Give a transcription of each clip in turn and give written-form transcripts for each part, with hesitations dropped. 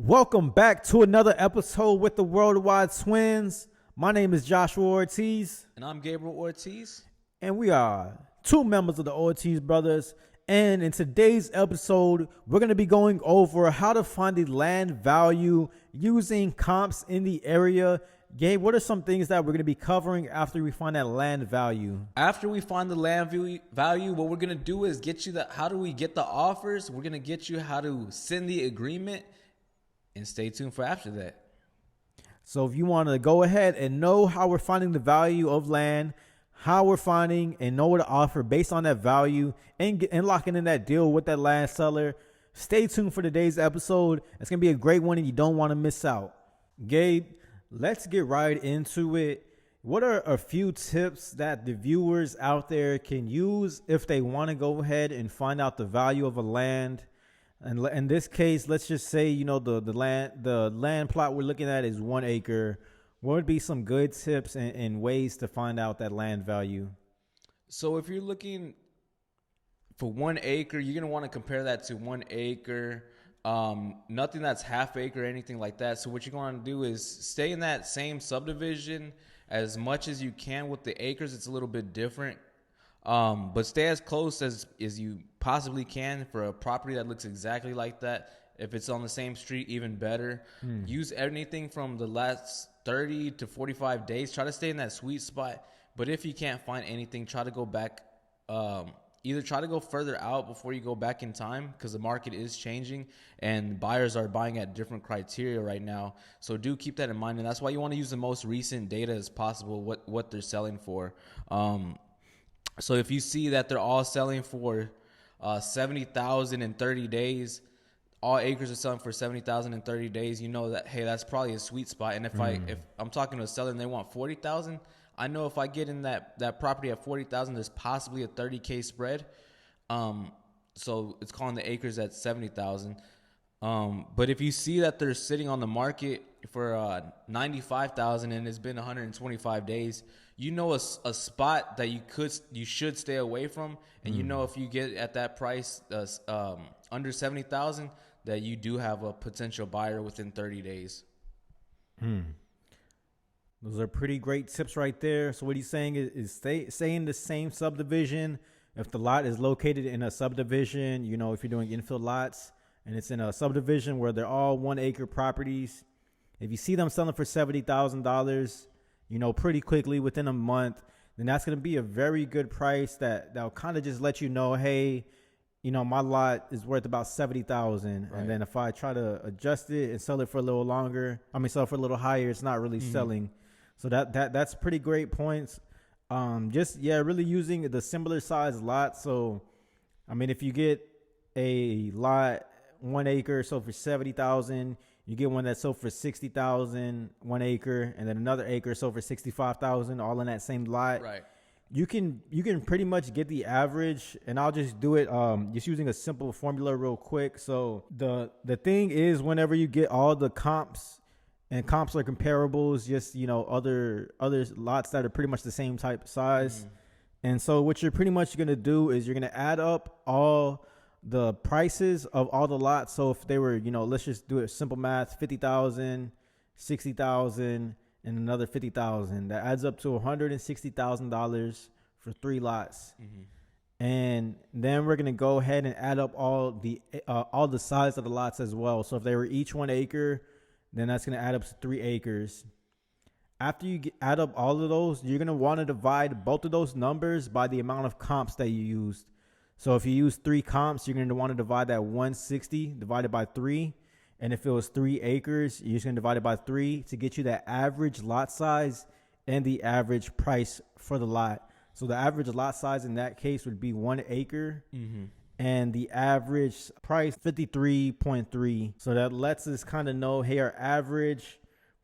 Welcome back to another episode with the Worldwide Twins. My name is Joshua Ortiz. And I'm Gabriel Ortiz. And we are two members of the Ortiz brothers. And in today's episode, we're going to be going over how to find the land value using comps in the area. Gabe, what are some things that we're going to be covering after we find that land value? After we find the land value, what we're going to do is get you how do we get the offers? We're going to get you how to send the agreement. And stay tuned for after that. So if you want to go ahead and know how we're finding the value of land, how we're finding and know what to offer based on that value and locking in that deal with that land seller, stay tuned for today's episode. It's going to be a great one and you don't want to miss out. Gabe, let's get right into it. What are a few tips that the viewers out there can use if they want to go ahead and find out the value of a land? And in this case, let's just say, the land plot we're looking at is 1 acre. What would be some good tips and ways to find out that land value? So if you're looking for 1 acre, you're going to want to compare that to 1 acre. Nothing that's half acre or anything like that. So what you're going to do is stay in that same subdivision as much as you can. With the acres, it's a little bit different. But stay as close as you possibly can for a property that looks exactly like that. If it's on the same street, even better. Use anything from the last 30 to 45 days. Try to stay in that sweet spot. But if you can't find anything, try to go back. Either try to go further out before you go back in time, because the market is changing and buyers are buying at different criteria right now. So do keep that in mind. And that's why you want to use the most recent data as possible, what they're selling for. So if you see that they're all selling for 70,000 in 30 days, all acres are selling for 70,000 in 30 days, you know that, hey, that's probably a sweet spot. And if I'm talking to a seller and they want 40,000, I know if I get in that property at 40,000, there's possibly a 30K spread. So it's calling the acres at 70,000. But if you see that they're sitting on the market for 95,000 and it's been 125 days, you know a spot that you should stay away from, and you know if you get at that price under 70,000 that you do have a potential buyer within 30 days. Those are pretty great tips right there. So what he's saying is stay in the same subdivision. If the lot is located in a subdivision, if you're doing infill lots and it's in a subdivision where they're all 1 acre properties, if you see them selling for $70,000, pretty quickly within a month, then that's going to be a very good price that'll kind of just let you know, hey, my lot is worth about 70,000. Right. And then if I try to adjust it and sell it for a little sell it for a little higher, it's not really selling. So that's pretty great points. Really using the similar size lot. So, if you get a lot 1 acre, so for 70,000, you get one that's sold for 60,000, 1 acre, and then another acre sold for 65,000, all in that same lot. Right. You can pretty much get the average, and I'll just do it just using a simple formula real quick. So the thing is, whenever you get all the comps, and comps are comparables, just other lots that are pretty much the same type of size. And so what you're pretty much gonna do is you're gonna add up all the prices of all the lots. So if they were, let's just do it simple math, 50,000, 60,000, and another 50,000, that adds up to $160,000 for 3 lots. And then we're going to go ahead and add up all the size of the lots as well. So if they were each 1 acre, then that's going to add up to 3 acres. After you add up all of those, you're going to want to divide both of those numbers by the amount of comps that you used. So if you use 3 comps, you're going to want to divide that 160 divided by 3. And if it was 3 acres, you're just going to divide it by 3 to get you that average lot size and the average price for the lot. So the average lot size in that case would be 1 acre. And the average price, 53.3. So that lets us kind of know, hey, our average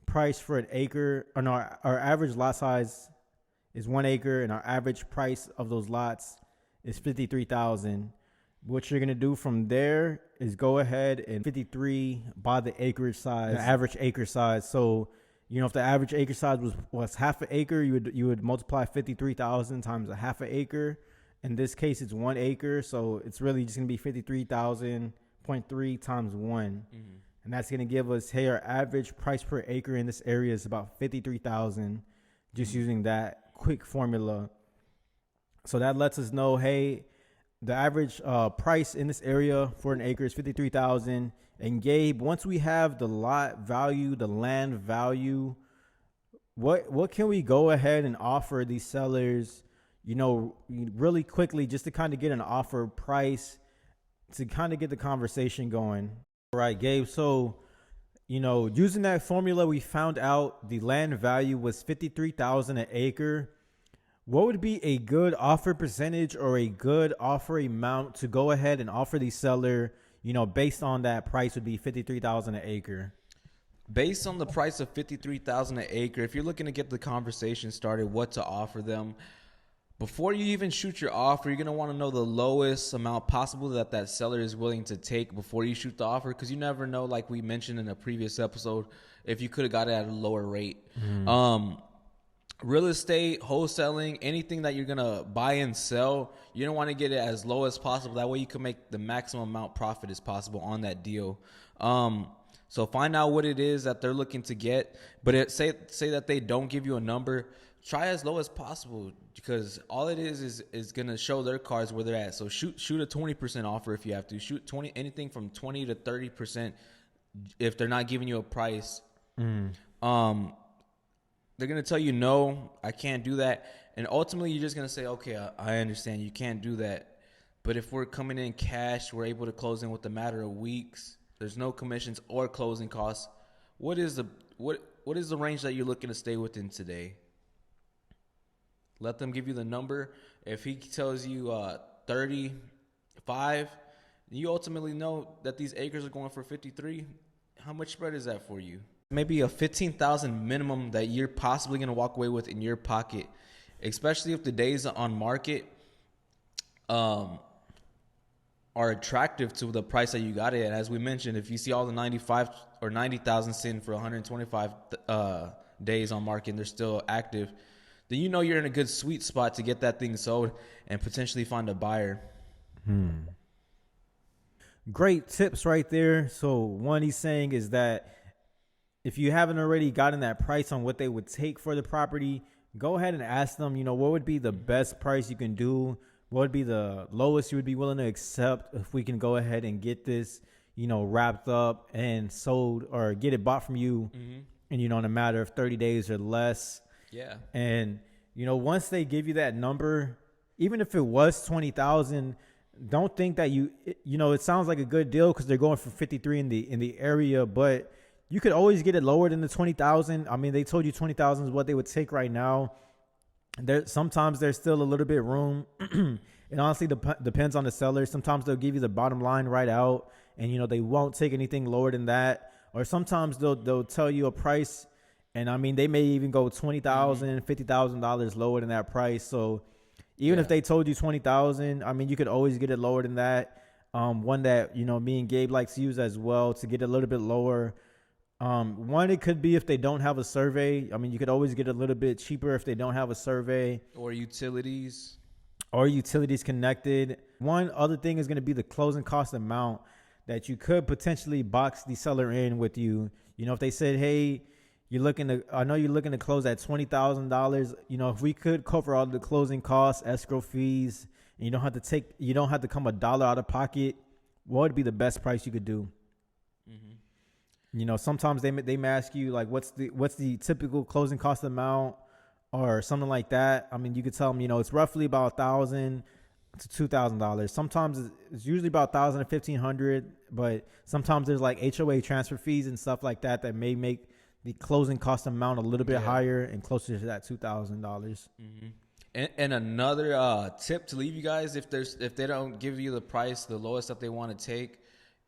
price for an acre, our average lot size is 1 acre, and our average price of those lots is 53,000. What you're going to do from there is go ahead and 53 by the acreage size, the average acre size. So, if the average acre size was half an acre, you would multiply 53,000 times a half an acre. In this case, it's 1 acre. So it's really just going to be 53,000.3 times 1. and that's gonna give us, hey, our average price per acre in this area is about 53,000. Just using that quick formula, so that lets us know, hey, the average price in this area for an acre is 53,000. And Gabe, once we have the lot value, the land value, what can we go ahead and offer these sellers, really quickly, just to kind of get an offer price to kind of get the conversation going? All right, Gabe. So, using that formula, we found out the land value was 53,000 an acre. What would be a good offer percentage or a good offer amount to go ahead and offer the seller, based on that price would be 53,000 an acre? Based on the price of 53,000 an acre, if you're looking to get the conversation started, what to offer them, before you even shoot your offer, you're going to want to know the lowest amount possible that seller is willing to take before you shoot the offer, because you never know, like we mentioned in a previous episode, if you could have got it at a lower rate. Real estate, wholesaling, anything that you're going to buy and sell, you don't want to get it as low as possible. That way you can make the maximum amount profit as possible on that deal. So find out what it is that they're looking to get. But say that they don't give you a number, try as low as possible, because all it is going to show their cards where they're at. So shoot a 20% offer if you have to. Shoot anything from 20 to 30% if they're not giving you a price. They're going to tell you, no, I can't do that. And ultimately, you're just going to say, okay, I understand you can't do that. But if we're coming in cash, we're able to close in with a matter of weeks. There's no commissions or closing costs. What is the range that you're looking to stay within today? Let them give you the number. If he tells you 35, you ultimately know that these acres are going for 53. How much spread is that for you? Maybe a 15,000 minimum that you're possibly going to walk away with in your pocket, especially if the days on market are attractive to the price that you got it at. As we mentioned, if you see all the 95 or 90,000 sitting for 125 days on market and they're still active, then you're in a good sweet spot to get that thing sold and potentially find a buyer. Great tips right there. So one he's saying is that if you haven't already gotten that price on what they would take for the property, go ahead and ask them, what would be the best price you can do? What would be the lowest you would be willing to accept if we can go ahead and get this, wrapped up and sold, or get it bought from you in, in a matter of 30 days or less. Yeah. And, once they give you that number, even if it was 20,000, don't think that it sounds like a good deal because they're going for 53 in the area, but you could always get it lower than the 20,000. I mean, they told you 20,000 is what they would take right now. Sometimes there's still a little bit room. It honestly depends on the seller. Sometimes they'll give you the bottom line right out, and they won't take anything lower than that. Or sometimes they'll tell you a price, and I mean they may even go $20,000, $50,000 lower than that price. So even if they told you 20,000, I mean you could always get it lower than that. One that me and Gabe likes to use as well to get a little bit lower. One, it could be if they don't have a survey. I mean, you could always get a little bit cheaper if they don't have a survey. Or utilities connected. One other thing is going to be the closing cost amount that you could potentially box the seller in with you. If they said, hey, I know you're looking to close at $20,000. If we could cover all the closing costs, escrow fees, and you don't have to come a dollar out of pocket, what would be the best price you could do? Sometimes they may ask you like, what's the typical closing cost amount or something like that. I mean, you could tell them, it's roughly about $1,000 to $2,000. Sometimes it's usually about $1,000 to $1,500, but sometimes there's like HOA transfer fees and stuff like that may make the closing cost amount a little bit higher and closer to that $2,000. And another tip to leave you guys, if they don't give you the price, the lowest that they want to take,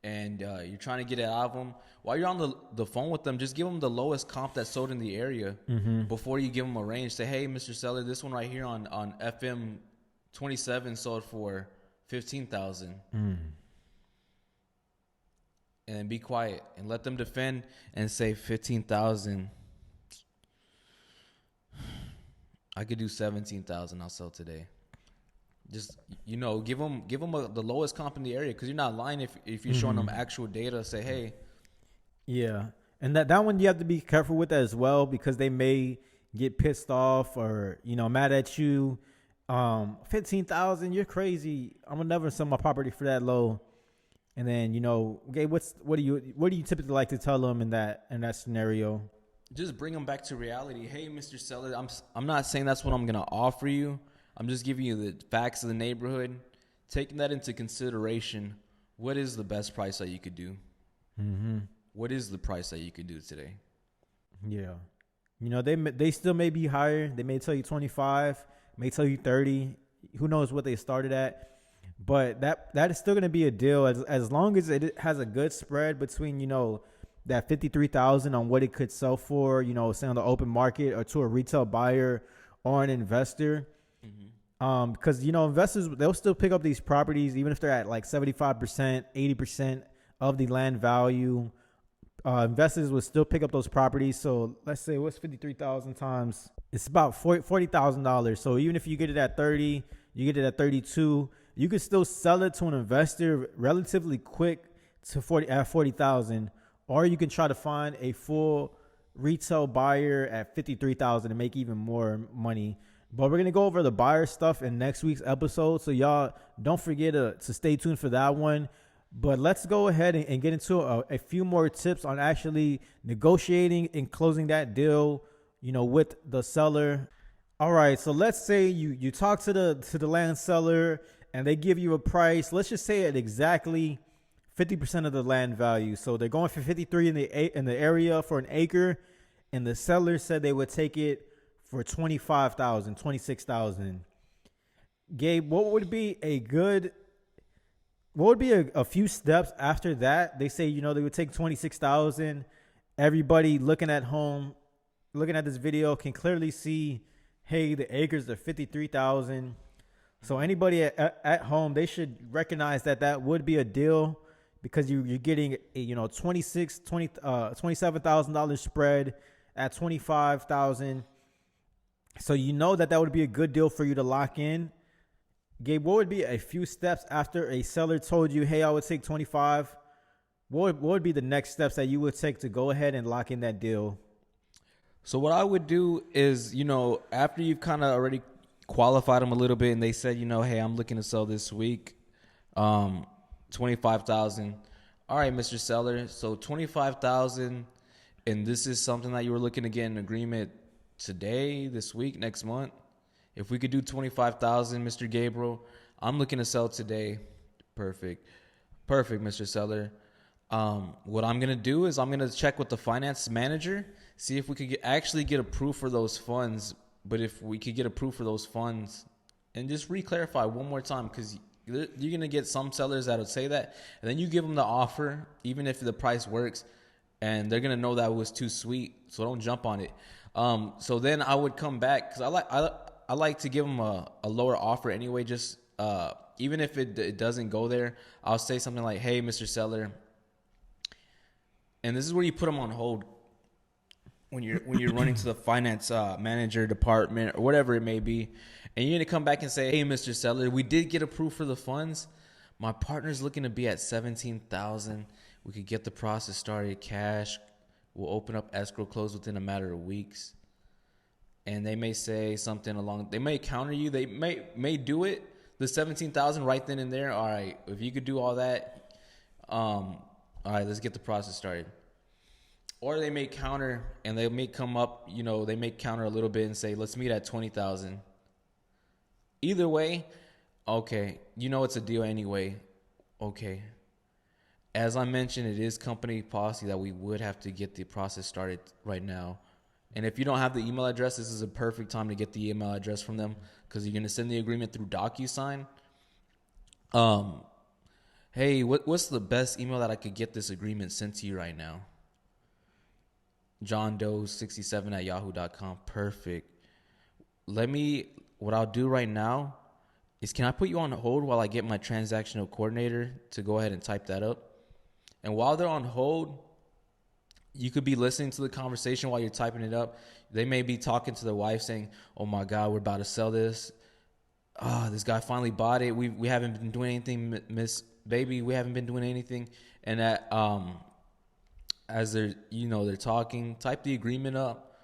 and you're trying to get it out of them, while you're on the phone with them, just give them the lowest comp that's sold in the area before you give them a range. Say, hey, Mr. Seller, this one right here on FM 27 sold for $15,000. And be quiet and let them defend and say 15,000. I could do 17,000. I'll sell today. Just give them the lowest comp in the area, because you're not lying if you're showing them actual data. Say, hey, Yeah, and that one you have to be careful with that as well because they may get pissed off or mad at you. 15,000, you're crazy. I'm gonna never sell my property for that low. And then okay, what do you typically like to tell them in that scenario? Just bring them back to reality. Hey, Mr. Seller, I'm not saying that's what I'm gonna offer you. I'm just giving you the facts of the neighborhood. Taking that into consideration, what is the best price that you could do? Mm-hmm. What is the price that you could do today? Yeah, they still may be higher. They may tell you 25, may tell you 30. Who knows what they started at? But that is still going to be a deal as long as it has a good spread between that 53,000 on what it could sell for, say on the open market or to a retail buyer or an investor. Because investors, they'll still pick up these properties even if they're at like 75%, 80% of the land value. Investors would still pick up those properties. So let's say what's 53,000 times? It's about $40,000. So even if you get it at 30, you get it at 32, you could still sell it to an investor relatively quick to 40,000, or you can try to find a full retail buyer at 53,000 and make even more money. But we're gonna go over the buyer stuff in next week's episode, so y'all don't forget to stay tuned for that one. But let's go ahead and get into a few more tips on actually negotiating and closing that deal, with the seller. All right, so let's say you talk to the land seller and they give you a price. Let's just say at exactly 50% of the land value. So they're going for 53 in the area for an acre, and the seller said they would take it for 25,000, 26,000. Gabe, what would be a few steps after that? They say, they would take 26,000. Everybody looking at this video can clearly see, hey, the acres are 53,000. So anybody at home, they should recognize that would be a deal because you're getting a, $27,000 spread at 25,000. So that would be a good deal for you to lock in. Gabe, what would be a few steps after a seller told you, hey, I would take 25? What would be the next steps that you would take to go ahead and lock in that deal? So what I would do is, after you've kind of already qualified them a little bit and they said, hey, I'm looking to sell this week, 25,000. All right, Mr. Seller. So 25,000, and this is something that you were looking to get an agreement today, this week, next month. If we could do 25,000, Mr. Gabriel, I'm looking to sell today. Perfect, Mr. Seller. What I'm gonna do is I'm gonna check with the finance manager, see if we could actually get approved for those funds. But if we could get approved for those funds, and just re-clarify one more time, because you're gonna get some sellers that'll say that, and then you give them the offer, even if the price works, and they're gonna know that was too sweet. So don't jump on it. So then I would come back because I like to give them a lower offer anyway. Just even if it doesn't go there, I'll say something like, "Hey, Mr. Seller," and this is where you put them on hold when you're running to the finance manager department or whatever it may be, and you're gonna come back and say, "Hey, Mr. Seller, we did get approved for the funds. My partner's looking to be at 17,000. We could get the process started. Cash. We'll open up escrow, close within a matter of weeks." And they may say something they may counter you. They may do it, the 17,000 right then and there. All right, if you could do all that, all right, let's get the process started. Or they may counter, and they may come up, they may counter a little bit and say, let's meet at 20,000. Either way, okay, it's a deal anyway. Okay. As I mentioned, it is company policy that we would have to get the process started right now. And if you don't have the email address, this is a perfect time to get the email address from them because you're going to send the agreement through DocuSign. Hey, what's the best email that I could get this agreement sent to you right now? johndoe67@yahoo.com. Perfect. What I'll do right now is, can I put you on hold while I get my transactional coordinator to go ahead and type that up? And while they're on hold, you could be listening to the conversation while you're typing it up. They may be talking to their wife saying, "Oh my God, we're about to sell this. This guy finally bought it. We haven't been doing anything, Miss Baby. We haven't been doing anything." And as they're talking, type the agreement up.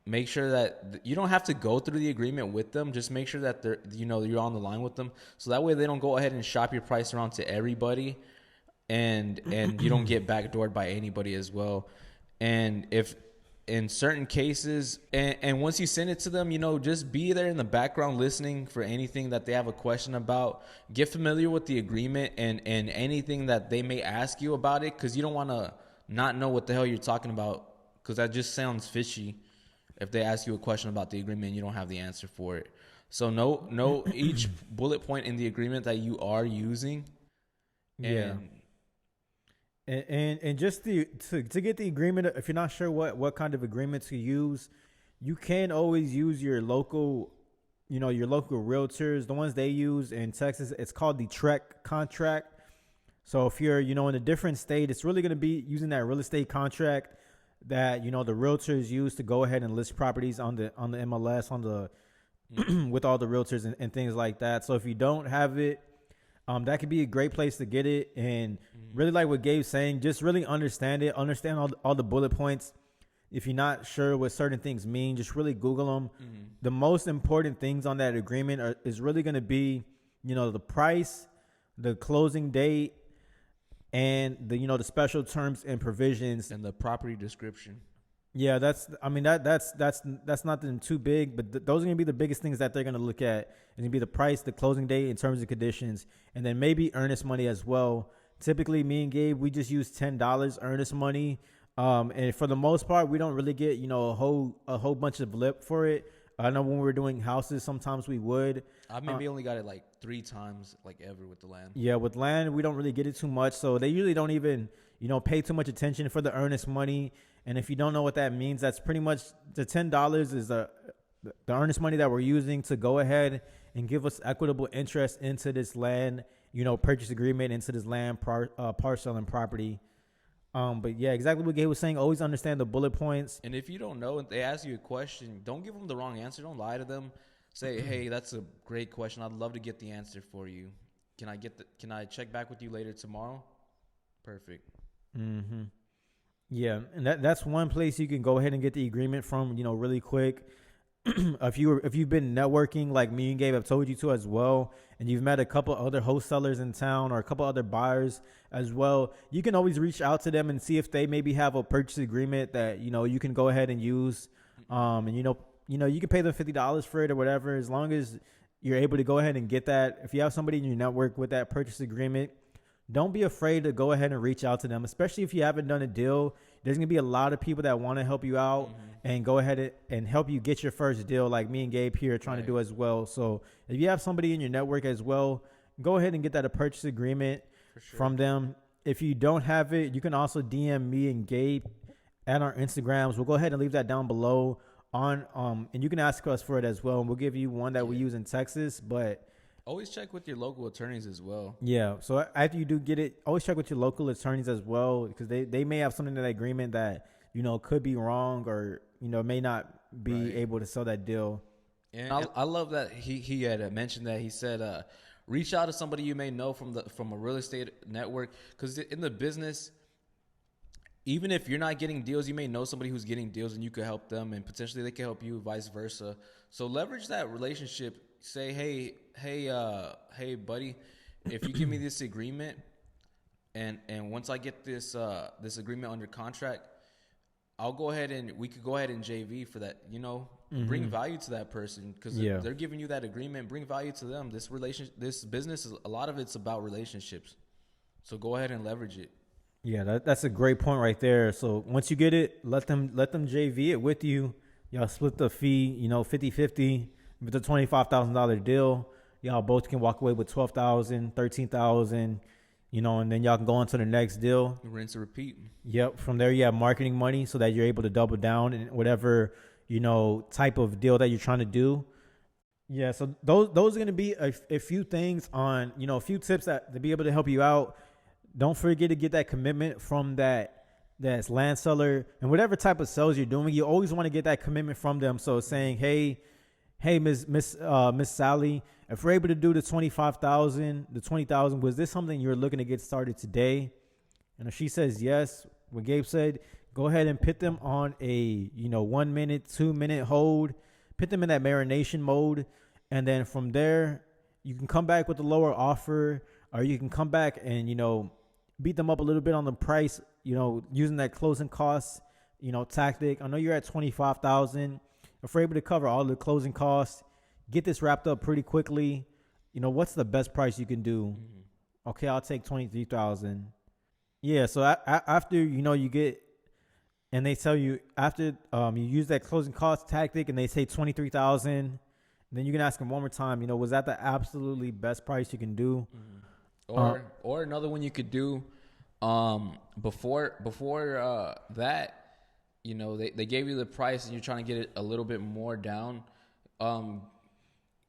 Make sure that you don't have to go through the agreement with them. Just make sure that you're on the line with them, so that way they don't go ahead and shop your price around to everybody, and you don't get backdoored by anybody as well. And if in certain cases, and once you send it to them, just be there in the background listening for anything that they have a question about. Get familiar with the agreement and anything that they may ask you about it, because you don't want to not know what the hell you're talking about, because that just sounds fishy if they ask you a question about the agreement and you don't have the answer for it. So know each bullet point in the agreement that you are using. And just to get the agreement, if you're not sure what kind of agreement to use, you can always use your local realtors. The ones they use in Texas, it's called the Trek contract. So if you're, in a different state, it's really going to be using that real estate contract that, the realtors use to go ahead and list properties on the MLS, with all the realtors and things like that. So if you don't have it, that could be a great place to get it. And really, like what Gabe's saying, just really understand it. Understand all the bullet points. If you're not sure what certain things mean, just really Google them. The most important things on that agreement is really going to be, the price, the closing date, and the special terms and provisions, and the property description. Yeah, that's nothing too big, but those are gonna be the biggest things that they're gonna look at. It's gonna be the price, the closing date, in terms of conditions, and then maybe earnest money as well. Typically, me and Gabe, we just use $10 earnest money, and for the most part, we don't really get a whole bunch of lip for it. I know when we were doing houses, sometimes we would. I maybe only got it like 3 times, like ever, with the land. Yeah, with land, we don't really get it too much, so they usually don't even pay too much attention for the earnest money. And if you don't know what that means, that's pretty much the $10 is the earnest money that we're using to go ahead and give us equitable interest into this land, purchase agreement, into this land parcel and property. But yeah, exactly what Gabe was saying. Always understand the bullet points. And if you don't know and they ask you a question, don't give them the wrong answer. Don't lie to them. Say, hey, that's a great question. I'd love to get the answer for you. Can I check back with you later tomorrow? Perfect. Mm-hmm. Yeah, and that's one place you can go ahead and get the agreement from, really quick. If you've been networking like me and Gabe have told you to as well, and you've met a couple other wholesalers in town or a couple other buyers as well, you can always reach out to them and see if they maybe have a purchase agreement that you can go ahead and use. And you can pay them $50 for it or whatever, as long as you're able to go ahead and get that. If you have somebody in your network with that purchase agreement, don't be afraid to go ahead and reach out to them, especially if you haven't done a deal. There's going to be a lot of people that want to help you out and go ahead and help you get your first deal, like me and Gabe here are trying to do as well. So if you have somebody in your network as well, go ahead and get that a purchase agreement from them. If you don't have it, you can also DM me and Gabe at our Instagrams. We'll go ahead and leave that down below and you can ask us for it as well. And we'll give you one that we use in Texas, but always check with your local attorneys as well. Yeah. So after you do get it, always check with your local attorneys as well, because they may have something in that agreement that, could be wrong or, may not be able to sell that deal. And I love that he had mentioned that. He said, reach out to somebody you may know from a real estate network, because in the business, even if you're not getting deals, you may know somebody who's getting deals and you could help them, and potentially they can help you, vice versa. So leverage that relationship. Say, hey, buddy, if you give me this agreement, and once I get this agreement under contract, I'll go ahead and we could go ahead and JV for that. Bring value to that person, because they're giving you that agreement. Bring value to them. This business is a lot of it's about relationships. So go ahead and leverage it. Yeah, that's a great point right there. So once you get it, let them JV it with you. Y'all split the fee, 50-50. With a $25,000 deal, y'all both can walk away with $12,000, $13,000, and then y'all can go on to the next deal. Rinse and repeat. Yep. From there, you have marketing money so that you're able to double down in whatever, type of deal that you're trying to do. Yeah. So those are going to be a few things on, a few tips that to be able to help you out. Don't forget to get that commitment from that's land seller, and whatever type of sales you're doing, you always want to get that commitment from them. So saying, hey, Miss Sally, if we're able to do the $25,000, the $20,000, was this something you're looking to get started today? And if she says yes, what Gabe said, go ahead and put them on a 1 minute, 2 minute hold. Put them in that marination mode, and then from there you can come back with a lower offer, or you can come back and beat them up a little bit on the price. Using that closing costs tactic. I know you're at 25,000. If we're able to cover all the closing costs, get this wrapped up pretty quickly. What's the best price you can do? Okay, I'll take 23,000. Yeah. So after you get, and they tell you after you use that closing cost tactic, and they say 23,000, then you can ask them one more time. Was that the absolutely best price you can do? Or another one you could do before that. They gave you the price and you're trying to get it a little bit more down.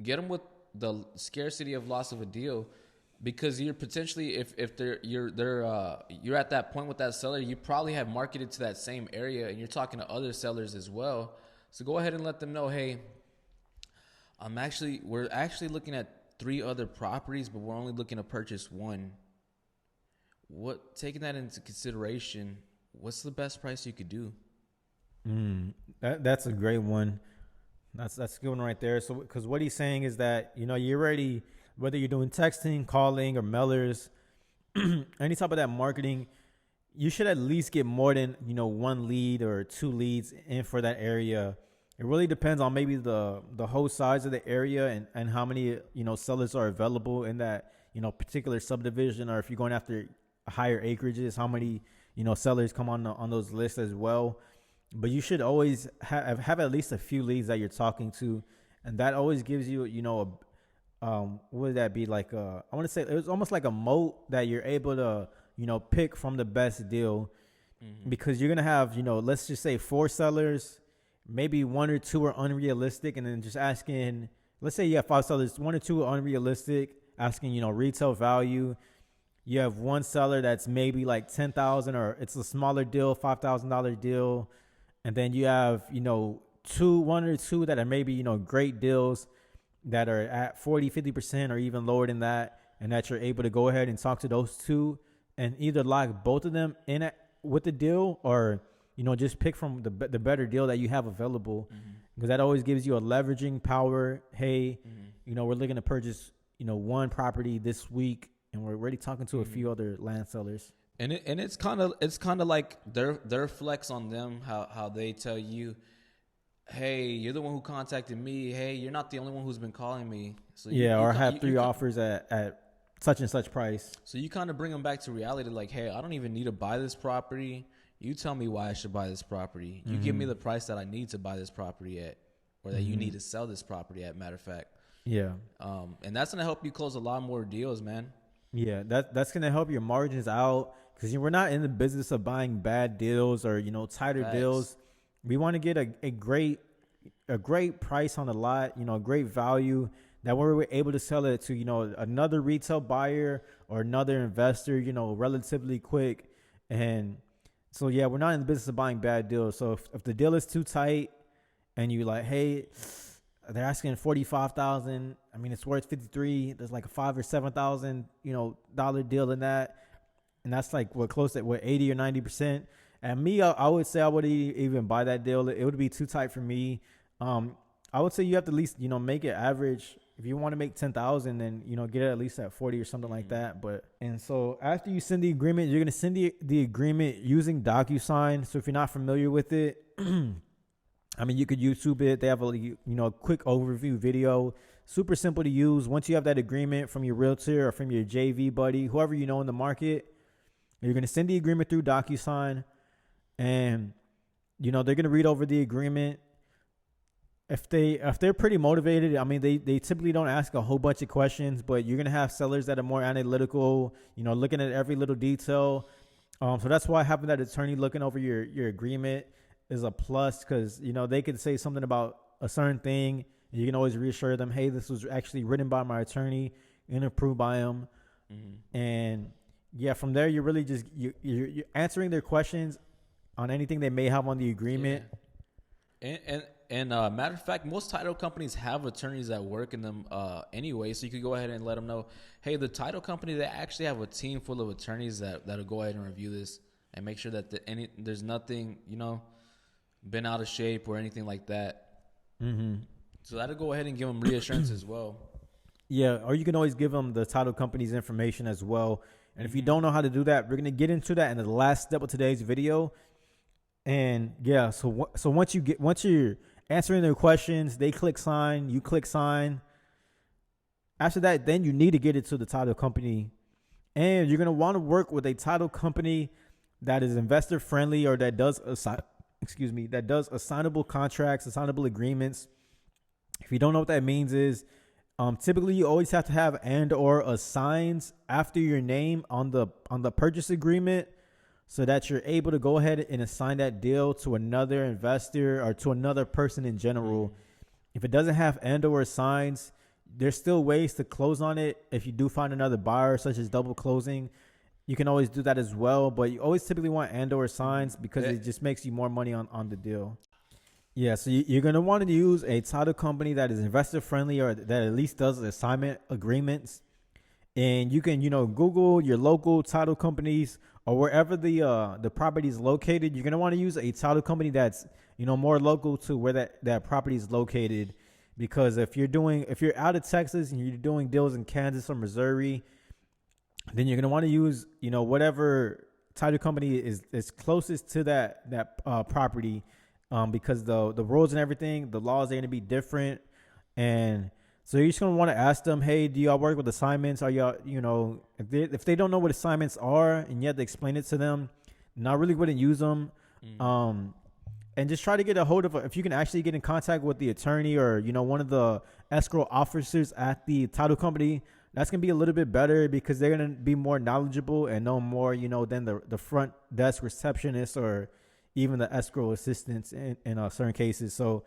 Get them with the scarcity of loss of a deal, because you're potentially, if you're at that point with that seller, you probably have marketed to that same area and you're talking to other sellers as well. So go ahead and let them know, hey, we're actually looking at 3 other properties, but we're only looking to purchase 1. Taking that into consideration, what's the best price you could do? That's a great one. That's a good one right there. So, because what he's saying is that, you're ready, whether you're doing texting, calling, or mailers, any type of that marketing, you should at least get more than, 1 lead or 2 leads in for that area. It really depends on maybe the whole size of the area and how many, sellers are available in that, particular subdivision, or if you're going after higher acreages, how many, sellers come on those lists as well. But you should always have at least a few leads that you're talking to, and that always gives you, what would that be like? I want to say it was almost like a moat that you're able to, pick from the best deal, because you're gonna have, let's just say 4 sellers, maybe 1 or 2 are unrealistic, and then just asking, let's say you have 5 sellers, 1 or 2 are unrealistic, asking, retail value. You have 1 seller that's maybe like 10,000, or it's a smaller deal, $5,000 deal. And then you have, 1 or 2 that are maybe, great deals that are at 40, 50% or even lower than that. And that you're able to go ahead and talk to those 2 and either lock both of them in with the deal, or, just pick from the better deal that you have available. Because that always gives you a leveraging power. Hey, we're looking to purchase, 1 property this week, and we're already talking to a few other land sellers. And it's kind of like their flex on them, how they tell you, hey, you're the one who contacted me. Hey, you're not the only one who's been calling me. So or have 3 offers at such and such price. So you kind of bring them back to reality, like, hey, I don't even need to buy this property. You tell me why I should buy this property. You give me the price that I need to buy this property at, or that you need to sell this property at, matter of fact. Yeah. And that's going to help you close a lot more deals, man. Yeah, that's going to help your margins out, because we're not in the business of buying bad deals or, tighter deals. We want to get a great price on the lot, a great value, that we're able to sell it to, another retail buyer or another investor, relatively quick. And so, yeah, we're not in the business of buying bad deals. So if the deal is too tight and you like, hey, they're asking 45,000. I mean, it's worth 53. There's like a $5,000 or $7,000, dollar deal in that. And that's like close to 80 or 90%. And me, I would say I wouldn't even buy that deal. It would be too tight for me. I would say you have to at least, make it average. If you want to make 10,000, then, get it at least at 40 or something like that. And so after you send the agreement, you're going to send the agreement using DocuSign. So if you're not familiar with it, I mean, you could YouTube it. They have a quick overview video, super simple to use. Once you have that agreement from your realtor or from your JV buddy, whoever you know in the market, you're going to send the agreement through DocuSign, and, they're going to read over the agreement. If they're pretty motivated, I mean, they typically don't ask a whole bunch of questions, but you're going to have sellers that are more analytical, looking at every little detail. So that's why having that attorney looking over your agreement is a plus, because, they could say something about a certain thing, and you can always reassure them, hey, this was actually written by my attorney and approved by him. And yeah, from there, you're really just you're answering their questions on anything they may have on the agreement. Yeah. And matter of fact, most title companies have attorneys that work in them anyway. So you could go ahead and let them know, hey, the title company, they actually have a team full of attorneys that'll go ahead and review this. and make sure that there's nothing, been out of shape or anything like that. So that'll go ahead and give them reassurance as well. Yeah, or you can always give them the title company's information as well. And if you don't know how to do that, we're going to get into that in the last step of today's video. And yeah, so once you're answering their questions, they click sign, you click sign. After that, then you need to get it to the title company. And you're going to want to work with a title company that is investor friendly, or that does assignable contracts, assignable agreements. If you don't know what that means is, typically you always have to have and or assigns after your name on the purchase agreement, so that you're able to go ahead and assign that deal to another investor or to another person in general. If it doesn't have and or assigns, there's still ways to close on it. If you do find another buyer, such as double closing, you can always do that as well. But you always typically want and or assigns because it just makes you more money on the deal. Yeah, so you're going to want to use a title company that is investor friendly, or that at least does assignment agreements. And you can, Google your local title companies, or wherever the property is located. You're going to want to use a title company that's, more local to where that property is located. Because if you're out of Texas and you're doing deals in Kansas or Missouri, then you're going to want to use, whatever title company is closest to that property. Because the rules and everything, the laws are going to be different. And so you're just going to want to ask them, hey, do y'all work with assignments? Are y'all, if they don't know what assignments are and you have to explain it to them, then I really wouldn't use them. And just try to get a hold of, if you can actually get in contact with the attorney or, one of the escrow officers at the title company, that's going to be a little bit better, because they're going to be more knowledgeable and know more, than the front desk receptionist or even the escrow assistants in certain cases. So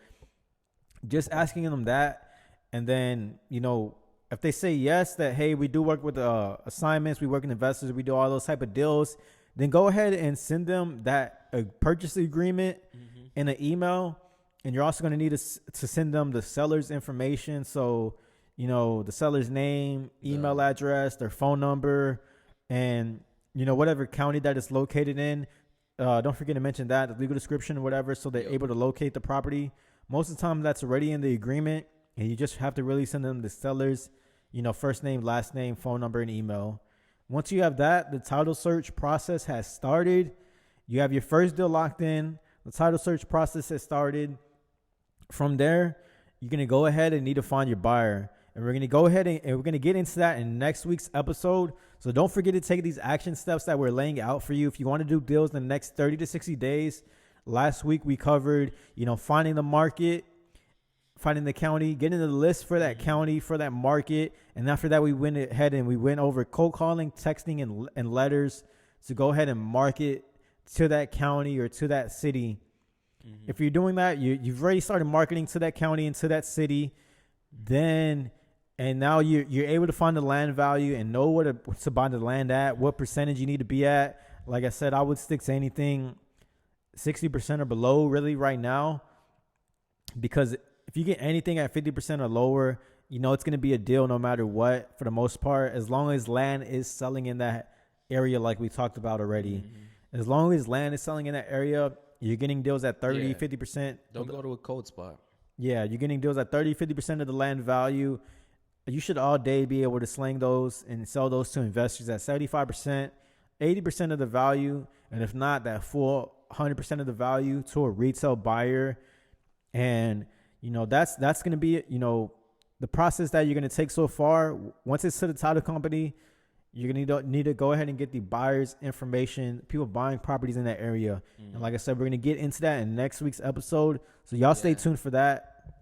just asking them that. And then, if they say yes, that, hey, we do work with assignments, we work in investors, we do all those type of deals, then go ahead and send them that purchase agreement in an email. And you're also going to need to send them the seller's information. So, the seller's name, email address, their phone number, and, whatever county that it's located in. Don't forget to mention that, the legal description or whatever, so they're able to locate the property. Most of the time that's already in the agreement, and you just have to really send them the seller's, first name, last name, phone number, and email. Once you have that, the title search process has started. You have your first deal locked in. The title search process has started. From there, you're going to go ahead and need to find your buyer. And we're going to go ahead and we're going to get into that in next week's episode. So don't forget to take these action steps that we're laying out for you. If you want to do deals in the next 30 to 60 days, last week we covered, finding the market, finding the county, getting the list for that county, for that market. And after that, we went ahead and we went over cold calling, texting, and letters to go ahead and market to that county or to that city. If you're doing that, you've already started marketing to that county and to that city. And now you're able to find the land value and know what to buy the land at, what percentage you need to be at. Like I said, I would stick to anything 60% or below really right now, because if you get anything at 50% or lower, it's going to be a deal no matter what, for the most part, as long as land is selling in that area like we talked about already. As long as land is selling in that area, you're getting deals at 30, 50%. Don't go to a cold spot. Yeah, you're getting deals at 30, 50% of the land value. You should all day be able to sling those and sell those to investors at 75%, 80% of the value, and if not, that full 100% of the value to a retail buyer. And, that's going to be, the process that you're going to take so far. Once it's to the title company, you're going to need to go ahead and get the buyer's information, people buying properties in that area. And like I said, we're going to get into that in next week's episode. So y'all stay tuned for that.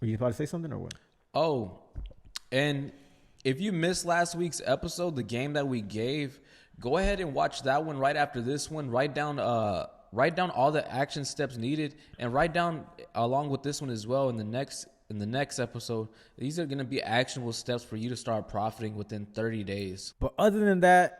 Were you about to say something or what? Oh, and if you missed last week's episode, the game that we gave, go ahead and watch that one right after this one. Write down all the action steps needed, and write down along with this one as well in the next episode. These are going to be actionable steps for you to start profiting within 30 days. But other than that,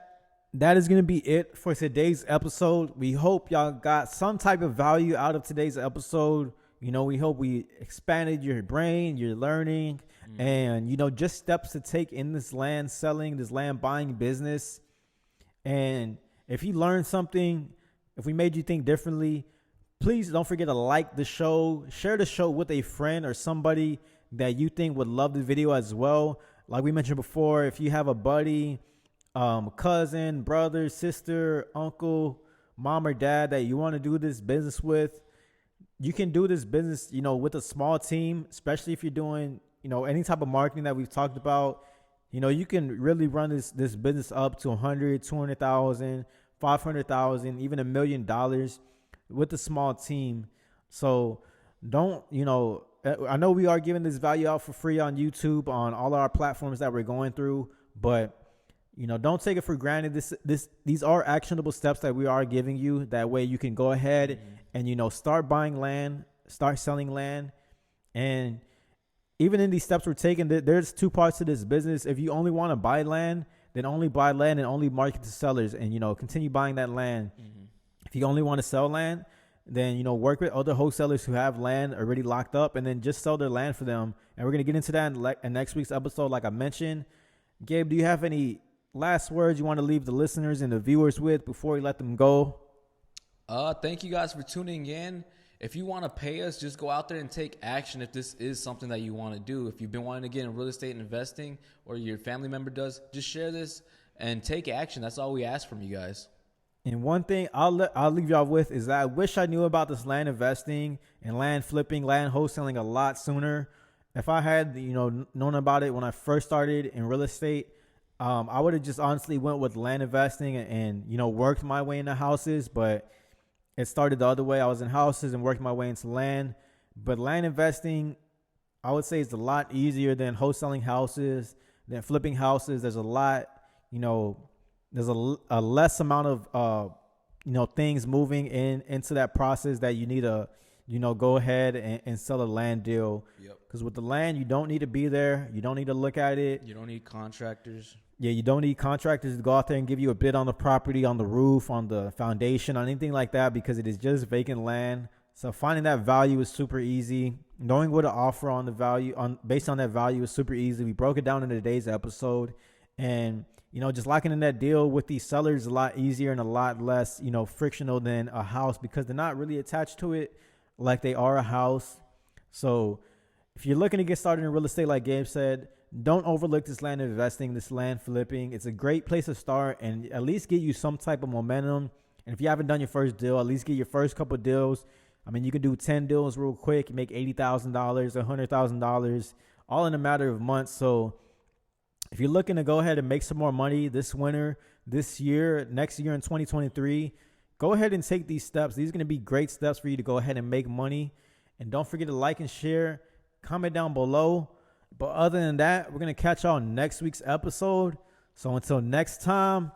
that is going to be it for today's episode. We hope y'all got some type of value out of today's episode. We hope we expanded your brain, your learning, and, just steps to take in this land selling, this land buying business. And if you learned something, if we made you think differently, please don't forget to like the show, share the show with a friend or somebody that you think would love the video as well. Like we mentioned before, if you have a buddy, cousin, brother, sister, uncle, mom or dad that you want to do this business with, you can do this business, with a small team, especially if you're doing, any type of marketing that we've talked about. You can really run this business up to 100, 200,000, 500,000, even $1 million with a small team. So don't, I know we are giving this value out for free on YouTube, on all our platforms that we're going through, but don't take it for granted. These are actionable steps that we are giving you. That way you can go ahead and, start buying land, start selling land. And even in these steps we're taking, there's two parts to this business. If you only want to buy land, then only buy land and only market to sellers and, continue buying that land. Mm-hmm. If you only want to sell land, then, work with other wholesalers who have land already locked up and then just sell their land for them. And we're going to get into that in next week's episode, like I mentioned. Gabe, do you have any last words you want to leave the listeners and the viewers with before we let them go? Thank you guys for tuning in. If you want to pay us, just go out there and take action if this is something that you want to do. If you've been wanting to get in real estate and investing, or your family member does, just share this and take action. That's all we ask from you guys. And one thing I'll leave y'all with is that I wish I knew about this land investing and land flipping, land wholesaling a lot sooner. If I had, known about it when I first started in real estate, I would have just honestly went with land investing and worked my way into houses. But it started the other way. I was in houses and worked my way into land. But land investing, I would say, is a lot easier than wholesaling houses, than flipping houses. There's a lot, there's a less amount of, things moving into that process that you need to, go ahead and sell a land deal. Yep. Because with the land, you don't need to be there. You don't need to look at it. You don't need contractors. Yeah, you don't need contractors to go out there and give you a bid on the property, on the roof, on the foundation, on anything like that, because it is just vacant land. So finding that value is super easy. Knowing what to offer on the value, based on that value, is super easy. We broke it down in today's episode. And, just locking in that deal with these sellers is a lot easier and a lot less, frictional than a house, because they're not really attached to it like they are a house. So if you're looking to get started in real estate, like Gabe said, don't overlook this land investing, this land flipping. It's a great place to start and at least get you some type of momentum. And if you haven't done your first deal, at least get your first couple of deals. I mean, you can do 10 deals real quick, make $80,000, $100,000, all in a matter of months. So if you're looking to go ahead and make some more money this winter, this year, next year in 2023, go ahead and take these steps. These are going to be great steps for you to go ahead and make money. And don't forget to like and share, comment down below. But other than that, we're going to catch y'all next week's episode. So until next time,